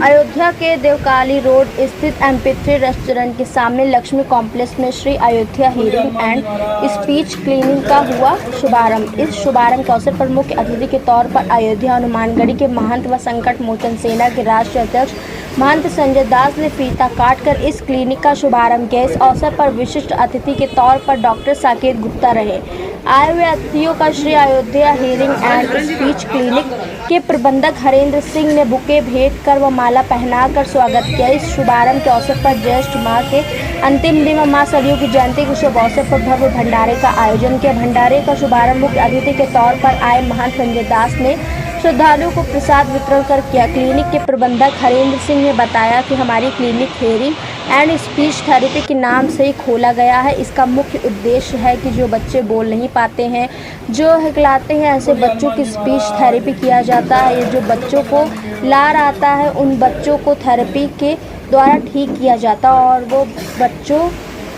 अयोध्या के देवकाली रोड स्थित MP3 restaurant के सामने लक्ष्मी कॉम्प्लेक्स में Shri Ayodhya hearing and speech clinic का हुआ शुभारंभ। इस शुभारंभ के अवसर पर मुख्य अतिथि के तौर पर अयोध्या हनुमानगढ़ी के महंत व संकट मोचन सेना के राष्ट्रीय अध्यक्ष महंत संजय दास ने फीता काटकर इस क्लिनिक का शुभारंभ किया। इस अवसर पर विशिष्ट अतिथि के तौर पर डॉक्टर साकेत गुप्ता रहे। आए हुए अतिथियों का Shri Ayodhya hearing and speech clinic के प्रबंधक हरेंद्र सिंह ने बुके भेंट कर व माला पहनाकर स्वागत किया। इस शुभारंभ के अवसर पर ज्येष्ठ माह के अंतिम दिन व मां सरयू की जयंती के शुभ अवसर पर भव्य भंडारे का आयोजन किया। भंडारे का शुभारंभ मुख्य अतिथि के तौर पर आए महंत संजय दास ने श्रद्धालुओं को प्रसाद वितरण कर किया। क्लिनिक के प्रबंधक हरेंद्र सिंह ने बताया कि हमारी clinic hearing and speech therapy के नाम से ही खोला गया है। इसका मुख्य उद्देश्य है कि जो बच्चे बोल नहीं पाते हैं, जो हिकलाते हैं, ऐसे बच्चों की स्पीच थेरेपी किया जाता है। ये जो बच्चों को लार आता है, उन बच्चों को थेरेपी के द्वारा ठीक किया जाता है। और वो बच्चों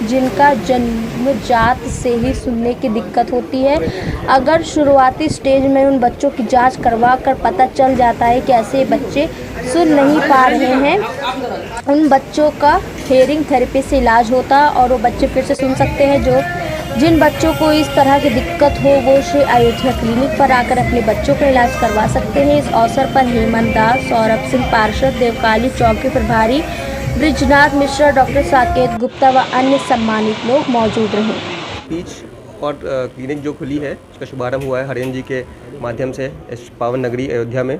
जिनका जन्मजात से ही सुनने की दिक्कत होती है, अगर शुरुआती स्टेज में उन बच्चों की जांच करवा कर पता चल जाता है कि ऐसे बच्चे सुन नहीं पा रहे हैं, उन बच्चों का हियरिंग थेरेपी से इलाज होता है और वो बच्चे फिर से सुन सकते हैं। जिन बच्चों को इस तरह की दिक्कत हो, वो श्री अयोध्या क्लिनिक पर आकर अपने बच्चों का इलाज करवा सकते हैं। इस अवसर पर हेमंत दास, सौरभ सिंह पार्षद, देवकाली चौक के प्रभारी ब्रिजनाथ मिश्रा, डॉक्टर साकेत गुप्ता व अन्य सम्मानित लोग मौजूद रहे। स्पीच और क्लिनिक जो खुली है, उसका शुभारंभ हुआ है हरेंद्र जी के माध्यम से इस पावन नगरी अयोध्या में।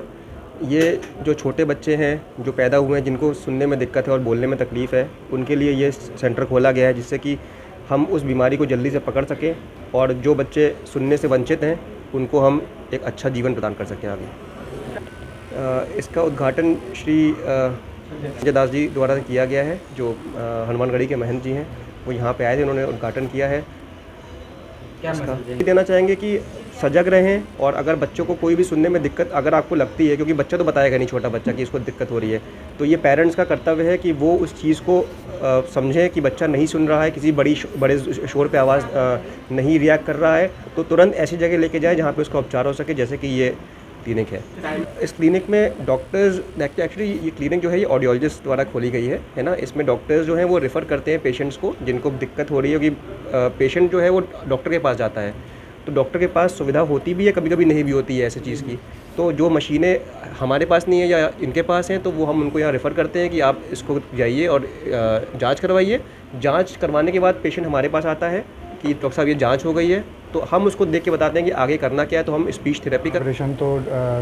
ये जो छोटे बच्चे हैं जो पैदा हुए हैं, जिनको सुनने में दिक्कत है और बोलने में तकलीफ़ है, उनके लिए ये सेंटर खोला गया है, जिससे कि हम उस बीमारी को जल्दी से पकड़ सकें और जो बच्चे सुनने से वंचित हैं उनको हम एक अच्छा जीवन प्रदान कर सकें आगे। इसका उद्घाटन श्री संजय दास जी द्वारा किया गया है, जो हनुमानगढ़ी के महंत जी हैं। वो यहाँ पे आए थे, उन्होंने उद्घाटन किया है। क्या देना चाहेंगे कि सजग रहें, और अगर बच्चों को कोई भी सुनने में दिक्कत अगर आपको लगती है, क्योंकि बच्चा तो बताएगा नहीं, छोटा बच्चा, कि इसको दिक्कत हो रही है, तो ये पेरेंट्स का कर्तव्य है कि वो उस चीज़ को समझें कि बच्चा नहीं सुन रहा है, किसी बड़े शोर पे आवाज़ नहीं रिएक्ट कर रहा है, तो तुरंत ऐसी जगह लेके जाए जहाँ पे उसका उपचार हो सके, जैसे कि ये क्लिनिक है। इस क्लिनिक में डॉक्टर्स, एक्चुअली ये क्लिनिक जो है ये ऑडियोलॉजिस्ट द्वारा खोली गई है ना। इसमें डॉक्टर्स जो हैं वो रेफ़र करते हैं पेशेंट्स को जिनको दिक्कत हो रही है, कि पेशेंट जो है वो डॉक्टर के पास जाता है, तो डॉक्टर के पास सुविधा होती भी है, कभी कभी नहीं भी होती है ऐसी चीज़ की। तो जो मशीनें हमारे पास नहीं है या इनके पास हैं, तो वो हम उनको यहाँ रेफ़र करते हैं कि आप इसको जाइए और जांच करवाइए। जांच करवाने के बाद पेशेंट हमारे पास आता है कि डॉक्टर साहब ये जांच हो गई है, तो हम उसको देख के बताते हैं कि आगे करना क्या है। तो हम स्पीच थेरेपी का ऑपरेशन तो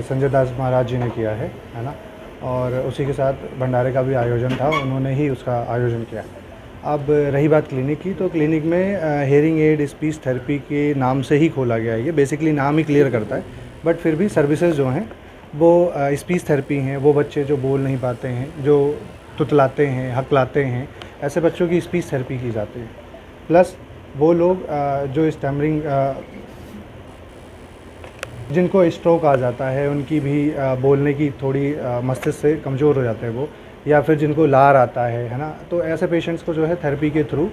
संजय दास महाराज जी ने किया है ना, और उसी के साथ भंडारे का भी आयोजन था, उन्होंने ही उसका आयोजन किया। अब रही बात क्लिनिक की, तो क्लिनिक में हियरिंग एड स्पीच थेरेपी के नाम से ही खोला गया है। ये बेसिकली नाम ही क्लियर करता है, बट फिर भी सर्विसेज जो हैं वो स्पीच थेरेपी हैं। वो बच्चे जो बोल नहीं पाते हैं, जो तुतलाते हैं, हकलाते हैं, ऐसे बच्चों की स्पीच थेरेपी की जाती है। प्लस वो लोग जो स्टैमरिंग, जिनको स्ट्रोक आ जाता है, उनकी भी बोलने की थोड़ी मस्तिष्क से कमज़ोर हो जाते हैं वो, या फिर जिनको लार आता है ना, तो ऐसे पेशेंट्स को जो है थेरेपी के थ्रू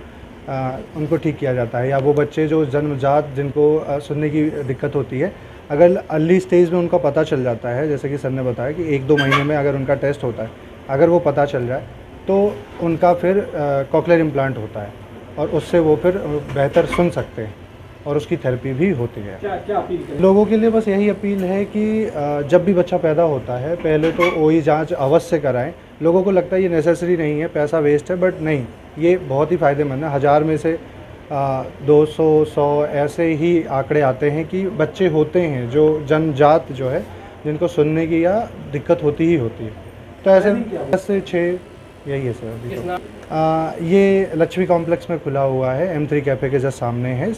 उनको ठीक किया जाता है। या वो बच्चे जो जन्मजात जिनको सुनने की दिक्कत होती है, अगर अर्ली स्टेज में उनका पता चल जाता है, जैसे कि सर ने बताया कि 1-2 महीने में अगर उनका टेस्ट होता है, अगर वो पता चल जाए तो उनका फिर कॉक्लियर इम्प्लांट होता है और उससे वो फिर बेहतर सुन सकते हैं और उसकी थेरेपी भी होती है। क्या अपील करें लोगों के लिए? बस यही अपील है कि जब भी बच्चा पैदा होता है, पहले तो ओई जांच अवश्य कराएं। लोगों को लगता है ये नेसेसरी नहीं है, पैसा वेस्ट है, बट नहीं, ये बहुत ही फ़ायदेमंद है। 1000 में से 200, 100 ऐसे ही आंकड़े आते हैं कि बच्चे होते हैं जो जन्मजात जो है, जिनको सुनने की या दिक्कत होती ही होती है। तो ऐसे 10 से 6 यही है सर। अभी तो ये लक्ष्मी कॉम्प्लेक्स में खुला हुआ है, M3 कैफ़े के जस्ट सामने है।